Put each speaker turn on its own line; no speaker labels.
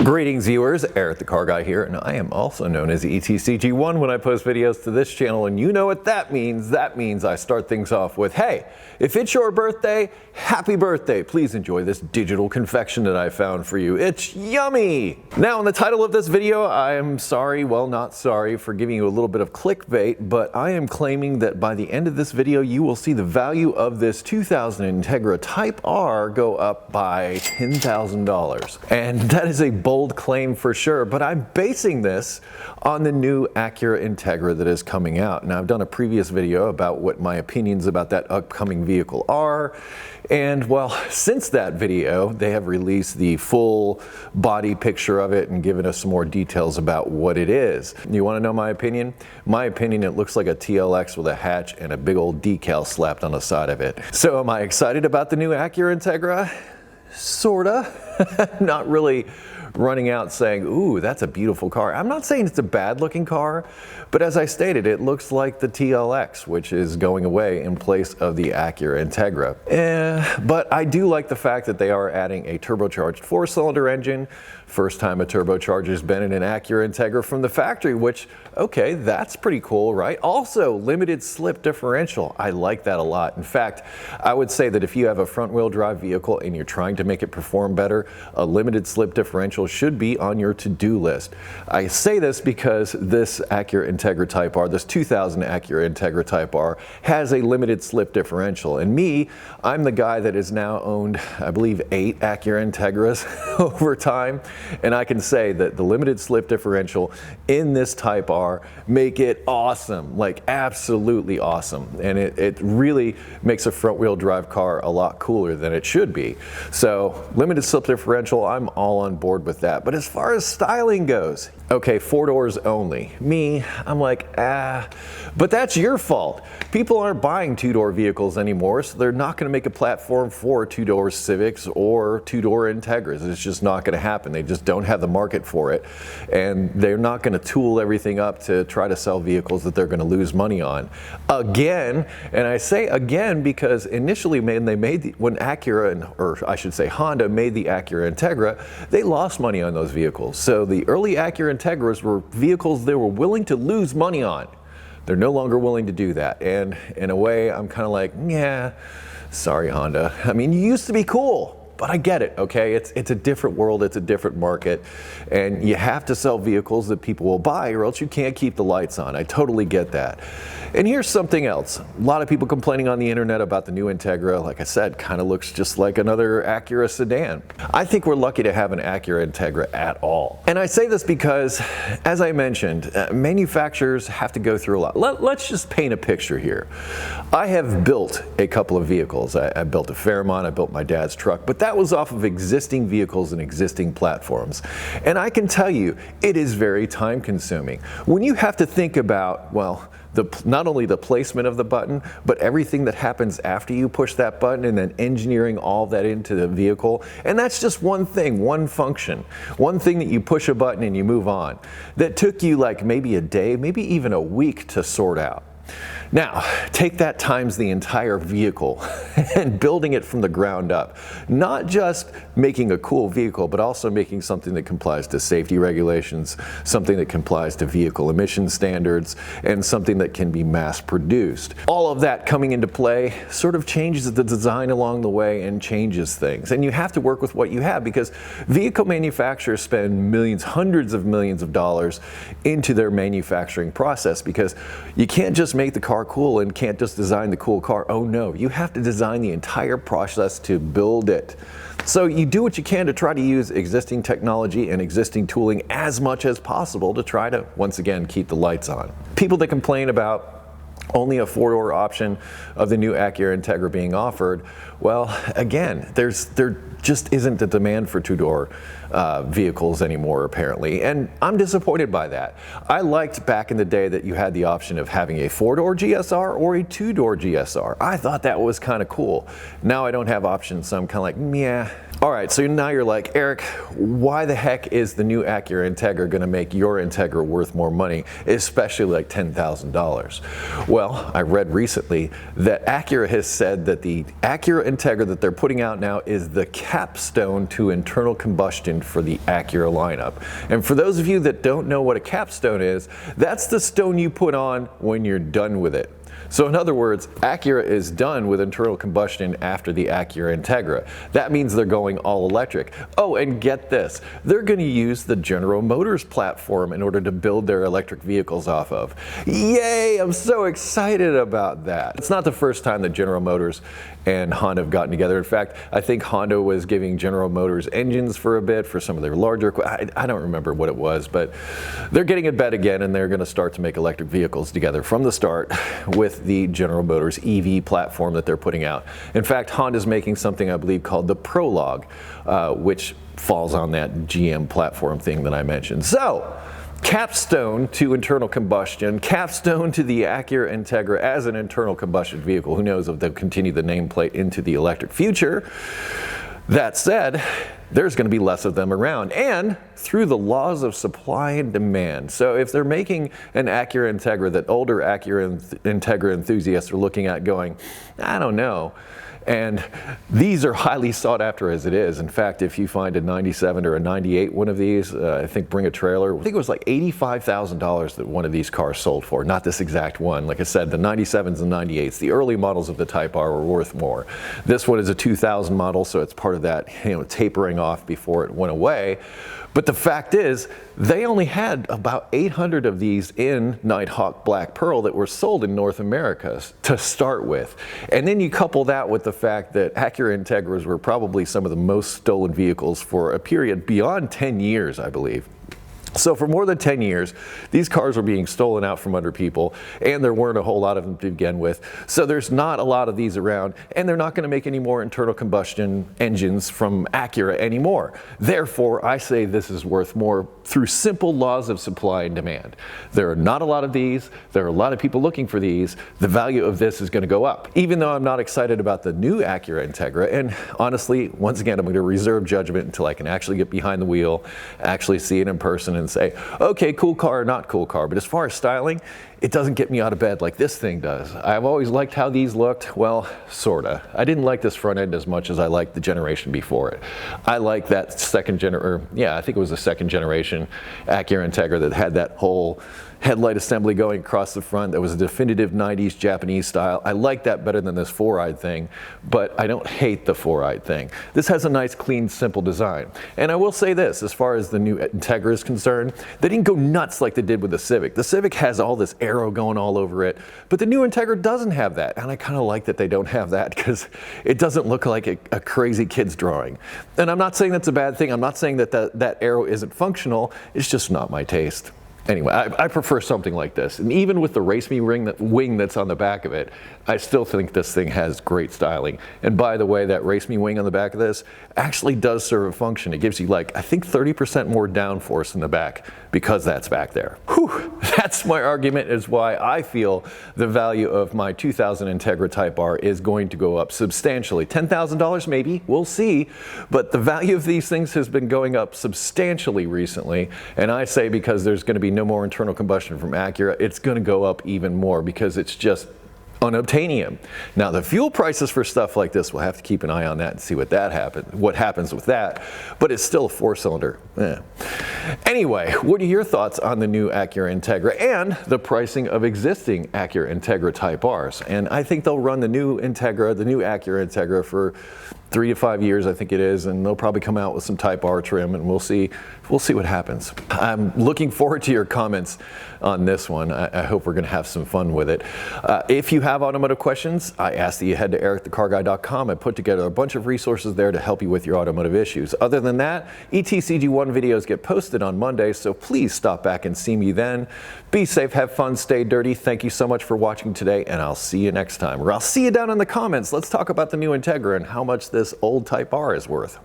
Greetings viewers, Eric the Car Guy here, and I am also known as ETCG1 when I post videos to this channel, and you know what that means. That means I start things off with, hey, if it's your birthday, happy birthday. Please enjoy this digital confection that I found for you. It's yummy! Now in the title of this video, I am sorry, well not sorry, for giving you a little bit of clickbait, but I am claiming that by the end of this video, you will see the value of this 2000 Integra Type R go up by $10,000. And that is a bold claim for sure, but I'm basing this on the new Acura Integra that is coming out. Now I've done a previous video about what my opinions about that upcoming vehicle are, and well, since that video they have released the full body picture of it and given us some more details about what it is. You want to know my opinion? My opinion, it looks like a TLX with a hatch and a big old decal slapped on the side of it. So am I excited about the new Acura Integra? Sorta. Not really running out saying, ooh, that's a beautiful car. I'm not saying it's a bad looking car, but as I stated, it looks like the TLX, which is going away in place of the Acura Integra. But I do like the fact that they are adding a turbocharged 4-cylinder engine. First time a turbocharger's been in an Acura Integra from the factory, which, okay, that's pretty cool, right? Also, limited slip differential. I like that a lot. In fact, I would say that if you have a front-wheel drive vehicle and you're trying to make it perform better, a limited slip differential should be on your to-do list. I say this because this Acura Integra Type R, this 2000 Acura Integra Type R, has a limited slip differential. And me, I'm the guy that has now owned, I believe, 8 Acura Integras over time. And I can say that the limited slip differential in this Type R make it awesome, like absolutely awesome. And it really makes a front-wheel drive car a lot cooler than it should be. So limited slip differential, I'm all on board with that. But as far as styling goes, okay, 4 doors only. Me, I'm like, but that's your fault. People aren't buying 2-door vehicles anymore, so they're not going to make a platform for 2-door Civics or 2-door Integras. It's just not going to happen. They just don't have the market for it, and they're not going to tool everything up to try to sell vehicles that they're going to lose money on. Again, and I say again because initially when Acura, or I should say Honda, made the Acura Integra, they lost money on those vehicles. So the early Acura Integras were vehicles they were willing to lose money on. They're no longer willing to do that. And in a way, I'm kind of like, yeah, sorry, Honda. I mean, you used to be cool. But I get it, okay? It's a different world, it's a different market, and you have to sell vehicles that people will buy or else you can't keep the lights on. I totally get that. And here's something else. A lot of people complaining on the internet about the new Integra. Like I said, kind of looks just like another Acura sedan. I think we're lucky to have an Acura Integra at all. And I say this because, as I mentioned, manufacturers have to go through a lot. Let's just paint a picture here. I have built a couple of vehicles. I built a Fairmont, I built my dad's truck, but that was off of existing vehicles and existing platforms. And I can tell you, it is very time consuming. When you have to think about, well, not only the placement of the button, but everything that happens after you push that button and then engineering all that into the vehicle. And that's just one thing, one function, one thing that you push a button and you move on. That took you like maybe a day, maybe even a week to sort out. Now, take that times the entire vehicle and building it from the ground up. Not just making a cool vehicle, but also making something that complies to safety regulations, something that complies to vehicle emission standards, and something that can be mass produced. All of that coming into play sort of changes the design along the way and changes things. And you have to work with what you have because vehicle manufacturers spend millions, hundreds of millions of dollars into their manufacturing process because you can't just make the car cool and can't just design the cool car. Oh no, you have to design the entire process to build it. So you do what you can to try to use existing technology and existing tooling as much as possible to try to, once again, keep the lights on. People that complain about only a 4-door option of the new Acura Integra being offered, well, again, there just isn't a demand for 2-door vehicles anymore, apparently, and I'm disappointed by that. I liked back in the day that you had the option of having a 4-door GSR or a 2-door GSR. I thought that was kind of cool. Now I don't have options, so I'm kind of like, yeah, All right, so now you're like, Eric, why the heck is the new Acura Integra going to make your Integra worth more money, especially like $10,000? Well, I read recently that Acura has said that the Acura Integra that they're putting out now is the capstone to internal combustion for the Acura lineup. And for those of you that don't know what a capstone is, that's the stone you put on when you're done with it. So in other words, Acura is done with internal combustion after the Acura Integra. That means they're going all electric. Oh, and get this, they're going to use the General Motors platform in order to build their electric vehicles off of. Yay, I'm so excited about that. It's not the first time that General Motors and Honda have gotten together. In fact, I think Honda was giving General Motors engines for a bit for some of their larger, I don't remember what it was, but they're getting in bed again, and they're going to start to make electric vehicles together from the start with the General Motors EV platform that they're putting out. In fact, Honda's making something I believe called the Prologue, which falls on that GM platform thing that I mentioned. So, capstone to internal combustion, capstone to the Acura Integra as an internal combustion vehicle. Who knows if they'll continue the nameplate into the electric future. That said, there's going to be less of them around, and through the laws of supply and demand. So if they're making an Acura Integra that older Acura Integra enthusiasts are looking at going, I don't know, and these are highly sought after as it is. In fact, if you find a 97 or a 98 one of these, I think bring a trailer, I think it was like $85,000 that one of these cars sold for, not this exact one. Like I said, the 97s and 98s, the early models of the Type R were worth more. This one is a 2000 model, so it's part of that, tapering off before it went away. But the fact is, they only had about 800 of these in Nighthawk Black Pearl that were sold in North America to start with. And then you couple that with the fact that Acura Integras were probably some of the most stolen vehicles for a period beyond 10 years, I believe. So for more than 10 years, these cars were being stolen out from under people, and there weren't a whole lot of them to begin with. So there's not a lot of these around, and they're not going to make any more internal combustion engines from Acura anymore. Therefore, I say this is worth more through simple laws of supply and demand. There are not a lot of these. There are a lot of people looking for these. The value of this is going to go up. Even though I'm not excited about the new Acura Integra, and honestly, once again, I'm going to reserve judgment until I can actually get behind the wheel, actually see it in person, and say, okay, cool car or not cool car. But as far as styling, it doesn't get me out of bed like this thing does. I've always liked how these looked. Well, sorta. I didn't like this front end as much as I liked the generation before it. I like that I think it was the second generation Acura Integra that had that whole headlight assembly going across the front. That was a definitive 90s Japanese style. I like that better than this four-eyed thing, but I don't hate the four-eyed thing. This has a nice, clean, simple design. And I will say this, as far as the new Integra is concerned, they didn't go nuts like they did with the Civic. The Civic has all this aero going all over it, but the new Integra doesn't have that. And I kind of like that they don't have that, because it doesn't look like a crazy kid's drawing. And I'm not saying that's a bad thing. I'm not saying that that aero isn't functional. It's just not my taste. Anyway, I prefer something like this. And even with the Race Me wing that's on the back of it, I still think this thing has great styling. And by the way, that Race Me wing on the back of this actually does serve a function. It gives you, like, I think 30% more downforce in the back because that's back there. Whew, that's my argument as why I feel the value of my 2000 Integra Type R is going to go up substantially. $10,000 maybe, we'll see. But the value of these things has been going up substantially recently. And I say because there's going to be no more internal combustion from Acura, it's going to go up even more because it's just unobtainium. Now the fuel prices for stuff like this, we'll have to keep an eye on that and see what happens with that, but it's still a four-cylinder. Anyway, what are your thoughts on the new Acura Integra and the pricing of existing Acura Integra Type Rs? And I think they'll run the new Acura Integra for 3 to 5 years, I think it is, and they'll probably come out with some Type R trim, and we'll see what happens. I'm looking forward to your comments on this one. I hope we're going to have some fun with it. If you have automotive questions, I ask that you head to ericthecarguy.com. I put together a bunch of resources there to help you with your automotive issues. Other than that, ETCG1 videos get posted on Monday, so please stop back and see me then. Be safe, have fun, stay dirty. Thank you so much for watching today, and I'll see you next time. Or I'll see you down in the comments. Let's talk about the new Integra and how much this old Type R is worth.